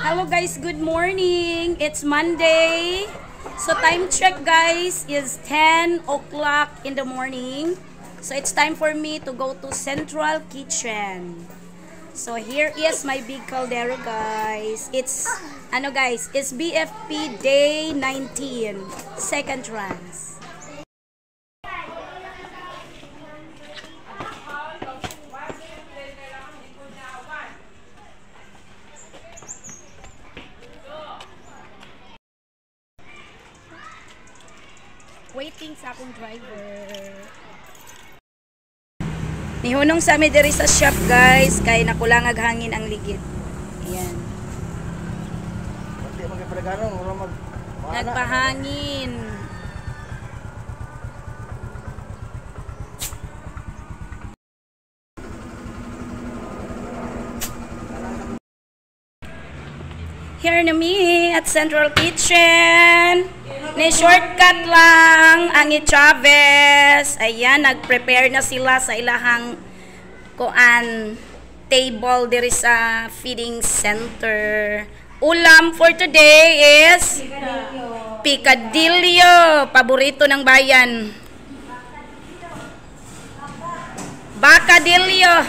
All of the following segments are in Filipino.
Hello guys, good morning. It's Monday. So time check guys is 10 o'clock in the morning. So it's time for me to go to Central Kitchen. So here is my big caldero guys. It's it's BFP day 19, second trans. Waiting sa akong driver. Nihunong sa amin diri sa shop guys kay nakulangag hangin ang ligid. Ayan. Nagpahangin. Here na me at Central Kitchen. Ni shortcut lang ang Chavez. Ayan, nag-prepare na sila sa ilahang table diri sa feeding center. Ulam for today is picadillo, paborito ng bayan. Bacadillo.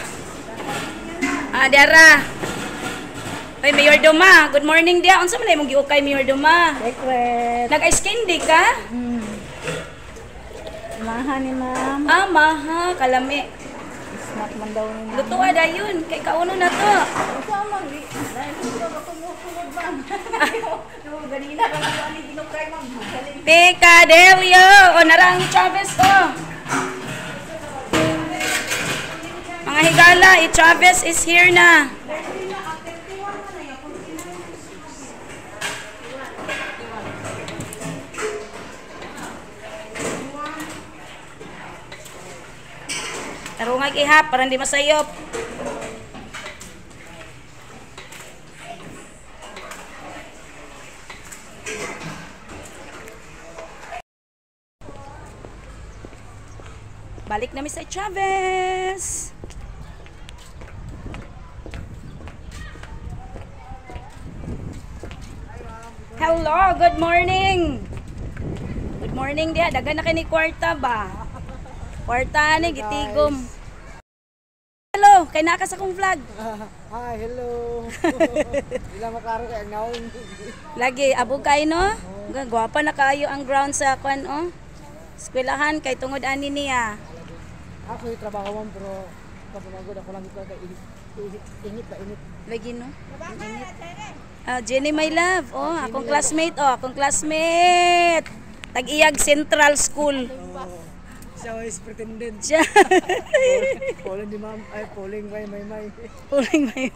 Dara. Ay, Mayor Duma, good morning dia. Unsa man imong giukay Mayor Duma? Secret. Nag-ice candy ka? Maha ni ma'am. Maha, kalami. Snack man daw ni ma'am. Luto ada yun, kay kauno na to. Sama di. Dahil ko ba kumukulog ma'am. No, ganina ka lang ani ginukay ma'am. Picadillo, narang Chavez to. Mga higala, Chavez is here na. Tarungag ihap para hindi masayop. Balik namin sa Chavez. Hello, good morning. Good morning dia. Dagan na kini kwarta ba? Kwarta ni gitigom. Hello, kay naka sa kong vlog. Hi, hello. Ila maklaro kay naon. Lagi abog kay no? Gwapa na kaayo ang ground sa kwan oh. Eskwelahan kay tungod ani niya. Ako yung trabaho mo bro. Kapamagod ako lang kay init ba init. Lagi no? Init. Jenny my love. Oh, akong classmate oh, akong classmate. Tag-iyag Central School. Siya is pretendent. Siya. Polling di ma'am. Ay, polling may. Polling may.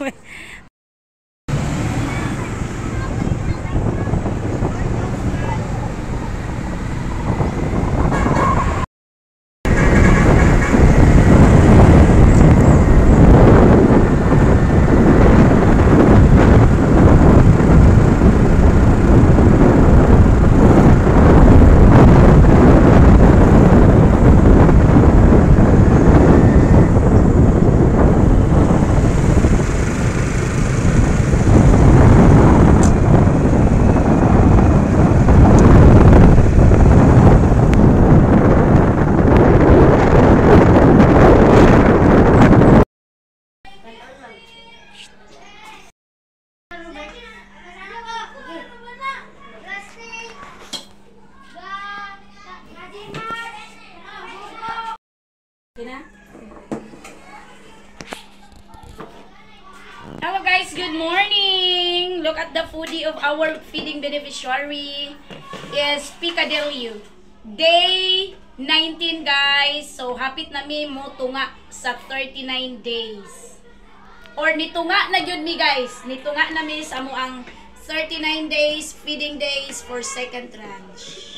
Hello guys, good morning! Look at the foodie of our feeding beneficiary is Picadillo. Day 19 guys. So hapit na mi mo tunga sa 39 days. Or nitunga na jud mi guys. Nitunga na mi sa mo ang 39 days feeding days for second tranche.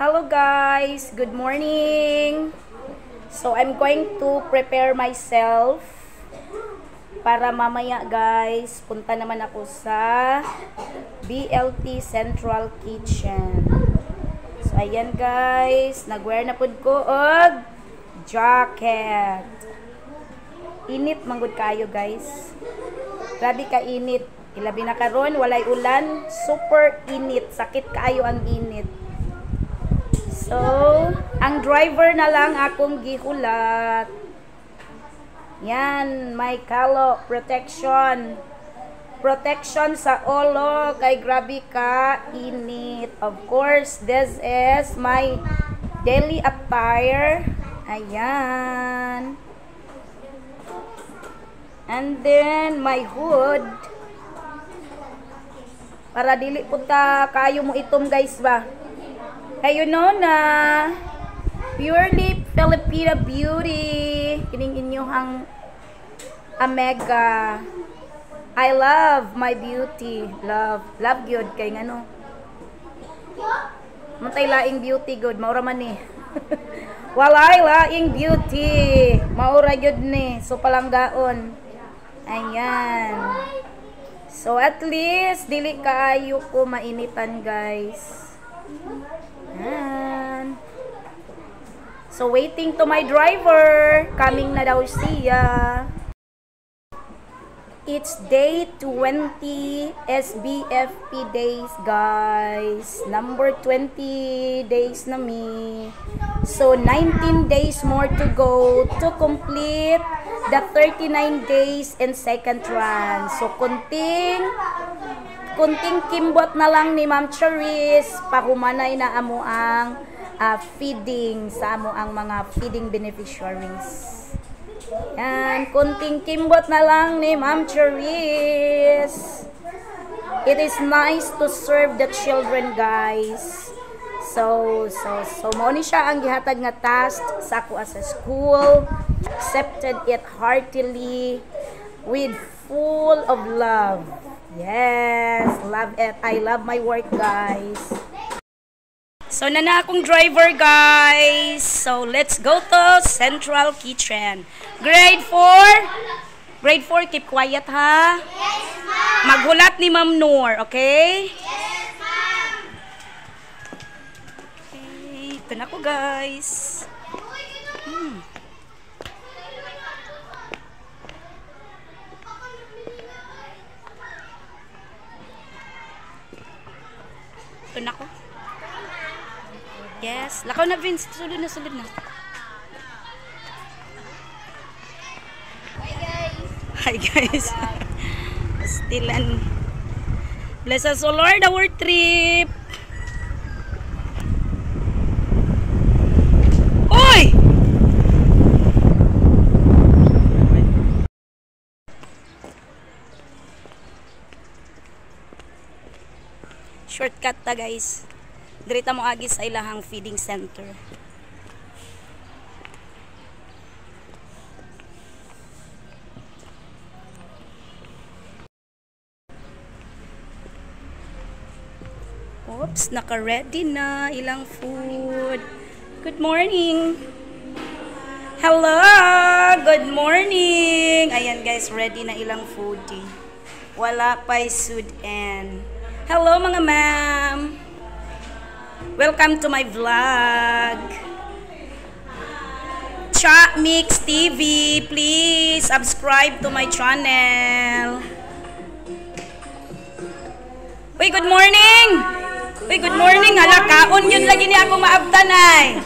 Hello guys, good morning. So I'm going to prepare myself para mamaya guys, punta naman ako sa BLT Central Kitchen. So ayan guys, nagwear na pud ko og jacket. Init manggod kayo guys. Grabe ka init. Ilabi na karon, walay ulan, super init, sakit kaayo ang init. So, ang driver na lang akong gihulat. Yan, may kalo protection. Protection sa ulo kay grabe ka init. Of course, this is my daily attire. Ayan. And then my hood. Para dili punta kayo mo itom guys ba. Kayo no na purely Filipina beauty. Kining inyong Omega. I love my beauty. Love good kay ngano. Matay laing beauty good, maura man ni. Walay laing beauty. Maura gyud ni. So palanggaon. Ayan. So at least dili kaayo ko mainitan guys. Ayan. So waiting to my driver. Coming na daw siya. It's day 20 SBFP days guys. Number 20 days na mi. So 19 days more to go to complete the 39 days in second run. So kunting kimbot na lang ni Ma'am Charis, pahumanay na amo ang feeding sa amo ang mga feeding beneficiaries. Yan, kunting kimbot na lang ni Ma'am Charis. It is nice to serve the children guys. So mo ni siya ang gihatag nga task sa ako as a school. Accepted it heartily with full of love. Yes, love it. I love my work guys. So na akong driver guys. So let's go to Central Kitchen. Grade 4. Grade 4, keep quiet ha. Yes, ma'am. Maghulat ni Ma'am Noor, okay? Yes, ma'am. Okay, ito na ko guys. Ito na ko. Yes. Lakaw na Vince. Sulod na. Hi guys. Stilan. Bless us, O Lord, our trip. Oy! Shortcut ta guys. Dirita mo agi sa ilahang feeding center. Oops, naka-ready na ilang food. Good morning. Hello, good morning. Ayan guys, ready na ilang food. Wala pa'y sudan. Hello mga ma'am. Welcome to my vlog. Cha Mix TV, please subscribe to my channel. Uy, good morning. Uy, good morning. Hala, kaon yun lagi niya ako maabtanay.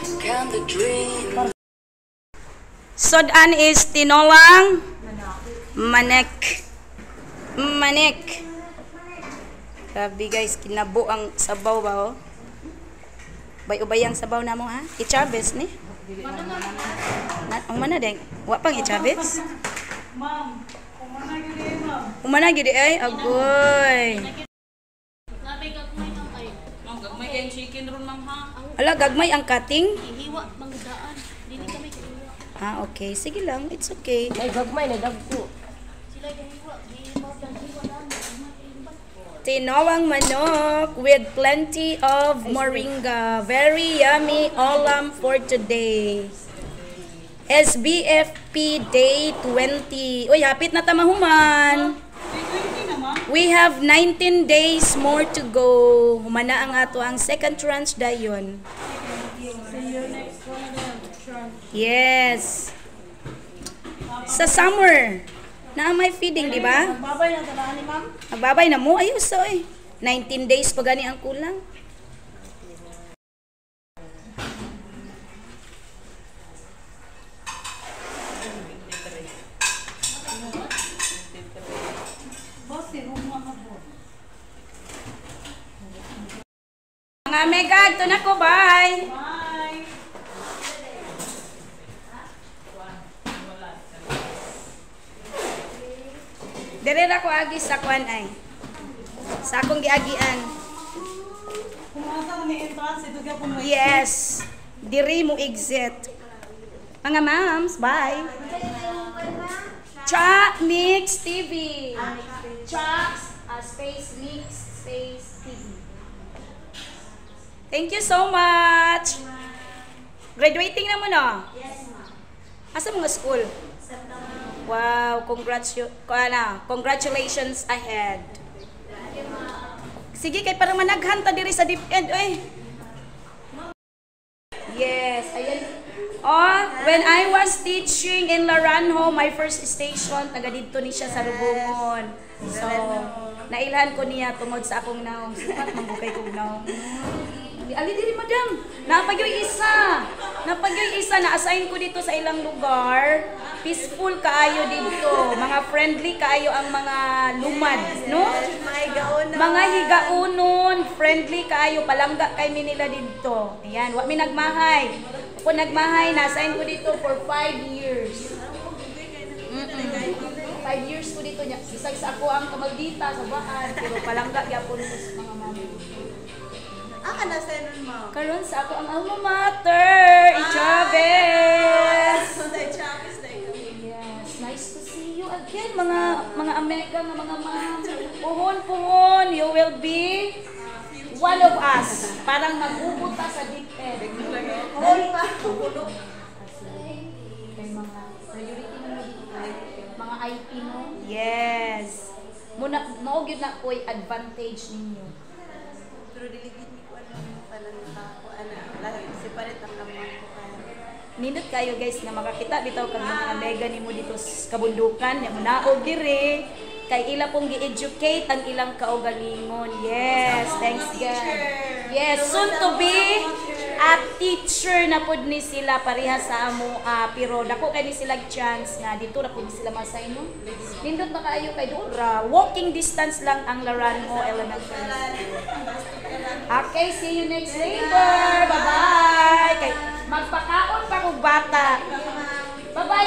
Sodan is tinolang manek. Grabe guys, kinabo ang sabaw ba oh. Bay-ubayang sabaw na mo ha. Ichabes ni. Ang mana deng? Wa pang ichabes? Ma'am, umana gidi ma'am. Umana gidi ay agoy. Gagmay kay chicken ron ma'am ha. Ala, gagmay ang cutting? Hiwa mangdaan. Dili kami hiwa. Ah, okay. Sige lang. It's okay. May gagmay na dagko. Sila hiwa, hiwa lang hiwa lang. Tinawang manok with plenty of moringa. Very yummy ulam for today. SBFP Day 20. Uy, hapit na tamahuman. We have 19 days more to go. Humana ang ato ang second tranche dayon. See you next one. Yes. Sa summer. Na may feeding, di ba? Babay na talaga ni ma'am. Magbabay na mo. Ayos, so 19 days pa gani ang kulang. Mga megag, ito na ko, bye! Bye. Dire na ko agi sa kwan ay. Sa akong giagian. Kumasa na may entrance, ito ka po mo. Yes. Dire mo exit. Mga mams, bye. Cha Mix TV. Cha space Mix space TV. Thank you so much. Graduating na mo no? Yes, ma'am. Asa mga school? Wow, congratulations ahead. Sige, kay para managhan ta diri sa deep end. Oy. Yes, ayan. Oh, when I was teaching in Laranjo, my first station, taga dito ni siya sa Lubungon. So, nailhan ko niya tungod sa akong naong. Sipat manggukay kong naong. Ali diri madam. Napagyoy isa. Na-assign ko dito sa ilang lugar. Peaceful kaayo dito. Mga friendly kaayo ang mga lumad, no? Mga higaunon, friendly kaayo, palangga kay mi nila dito. Ayan, wa mi nagmahay. Ako nagmahay, na-assign ko dito for 5 years. 5 years ko dito niya. Isag sa ako ang kamaldita sa bahan, pero palangga gyapon ko sa mga mami. Na senon mo. Karon sa ako ang alma mater, Chavez. Yes, nice to see you again, mga America, mga ma'am. Puhon, you will be one of us. Parang mag-ubuta sa deep end. Hoy pa. Puno. Kay mga priority na mga IT mo. Yes. Muna mao gyud na koy advantage ninyo. Pero diligid ni ko pala ko lahi separate ang naman ko Nindot kayo guys na makakita bitaw kami mga mega nimo dito sa kabundukan nya munaog dire kay ila pong gi-educate ang ilang kaugalingon. Yes, thanks God. Yes, soon to be a teacher na pud ni sila pareha sa amo pero dako kay ni sila chance nga dito na pud sila masay no. Nindot na kayo kay dura walking distance lang ang Laranjo Elementary School. Okay, see you next later. Bye-bye. Kay magpakaon pa kog bata. Bye-bye.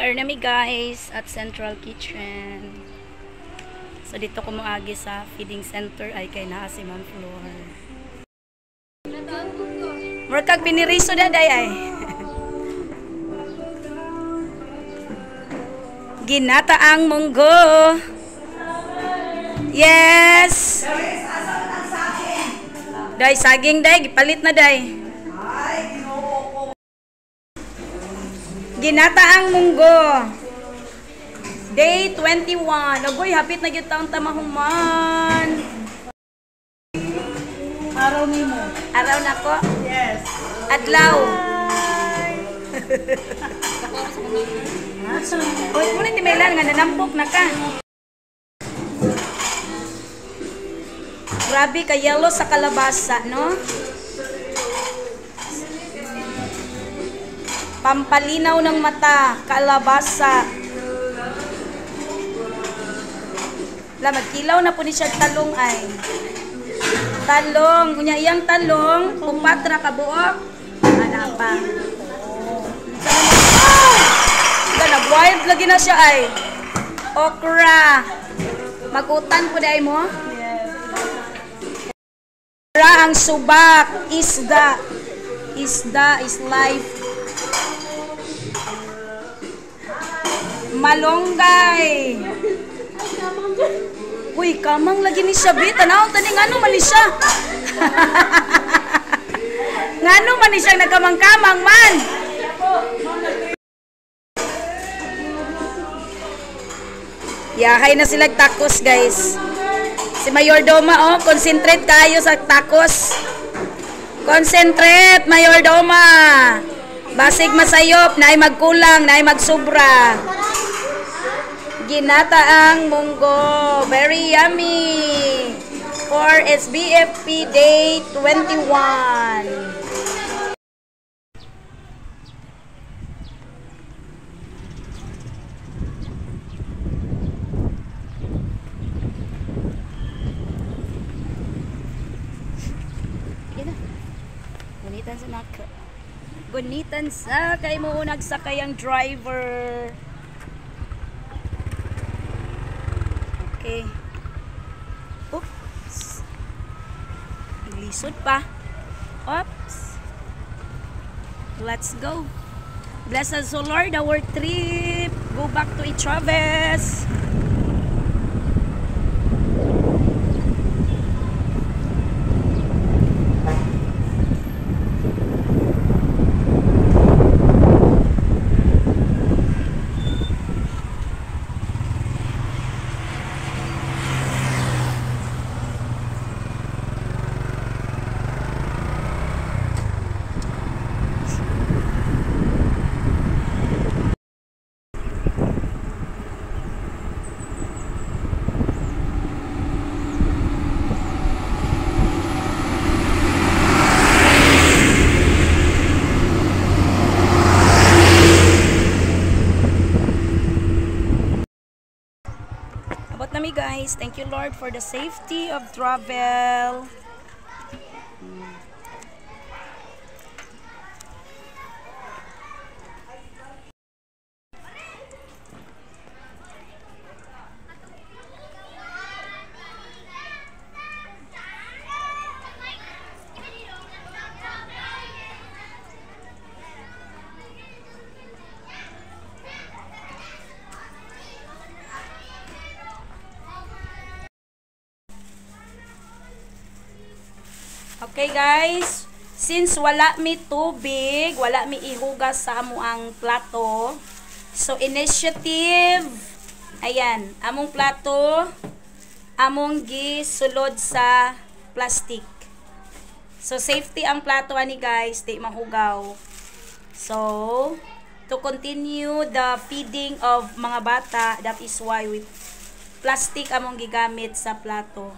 Here na mi guys at Central Kitchen. So dito ko moagi sa feeding center ay kay naa si Ma'am Flor. Murkag piniriso daday ay. Ginataang munggo. Yes. Day saging day gipalit na day. Ginataang munggo. Day 21. Agoy, hapit na gyud taon tamahuman. Araw nimo. Araw na ko. Yes. Adlaw. Oy, muna ti mailan nga nanampok na ka. Grabe ka yellow sa kalabasa, no? Pampalinaw ng mata, kalabasa. Magkilaw na po ni siya talong ay. Talong, kunya iyang talong, upat ra ka buok. Ana pa. Nag-wild lagi na siya ay. Okra. Magutan po dai mo? Okra ang subak, isda. Isda is life. Malunggay. Uy, kamang lagi ni siya, bit. Tanaw, tani, ngano man ni siya? Ngano man ni siya nagkamang-kamang man? Yahay na sila tacos, guys. Si Mayordoma, oh, concentrate kayo sa tacos. Concentrate, Mayordoma. Basig masayop, naay magkulang, naay magsubra. Ginataang munggo, very yummy. For SBFP Day 21. Gunitan sa naka. Gunitan sa kay mo nagsakay ang driver. Okay. Oops. Ilisod pa. Oops. Let's go. Bless us, O Lord, our trip. Go back to Ichaves. About nami guys, thank you Lord for the safety of travel. Okay guys, since wala mi tubig, wala mi ihugas sa amo ang plato. So initiative, ayan, among plato, among gisulod sa plastic. So safety ang plato ani guys, di mahugaw. So to continue the feeding of mga bata, that is why with plastic among gigamit sa plato.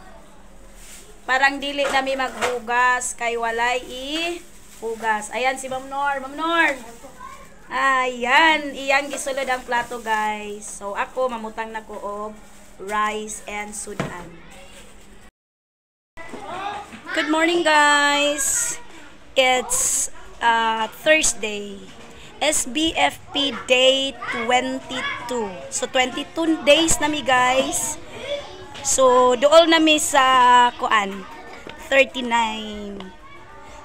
Parang dili nami maghugas kay walay i-hugas. Ayan si Ma'am Nor. Ma'am Nor. Ayan, iyang gisulod ang plato guys. So ako mamutang na ko og rice and sudan. Good morning guys. It's Thursday. SBFP Day 22. So 22 days nami guys. So, dool nami sa kuan 39.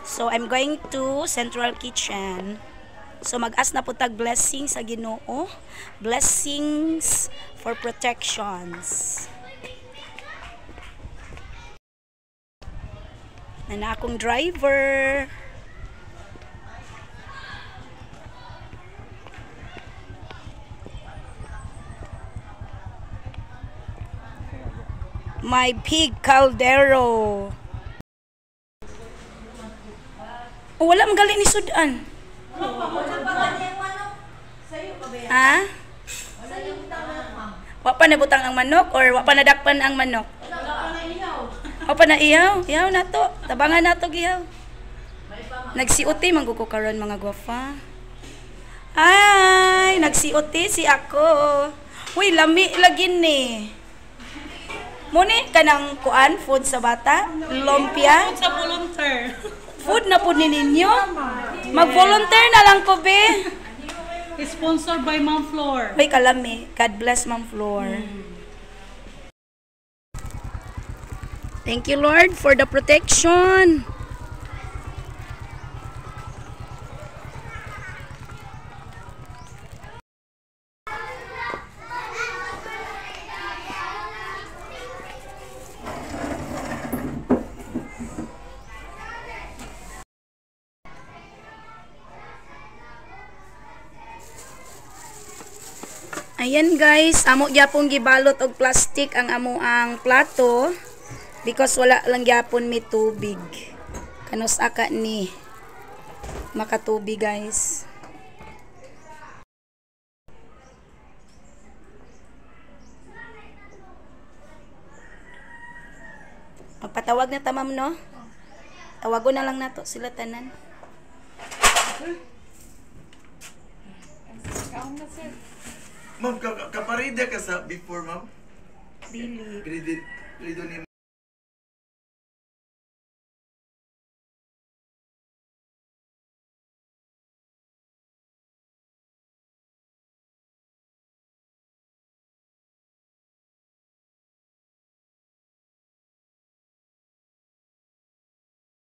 So, I'm going to Central Kitchen. So, mag-as na po tag blessings sa Ginoo. Blessings for protections. Na akong driver. My big caldero. O wala magaling ni sudan. Ha? Wa pa nabutang ang manok or wa pa nadakpan ang manok? Wa pa na ihaw? Ihaw na to. Tabangan na to gihaw. Nagsiuti mangguko karon mga gwafa. Ay, nagsiuti si ako. Uy, lami lagi ni. Muni kanang kuan food sa bata, lumpia. Sa volunteer. Food na po ni ninyo. Mag-volunteer na lang ko be. Sponsored by Ma'am Flor. Uy, kalami. God bless Ma'am Flor. Thank you Lord for the protection. Ayan guys, amo gyapon gibalot og plastic ang amo ang plato because wala lang gyapon may tubig. Kanos aka ni makatubig guys. Magpatawag na tamam no? Tawagon na lang nato sila tanan. Ma'am, kaparida ka sa before, ma'am? Dili. Pwede ni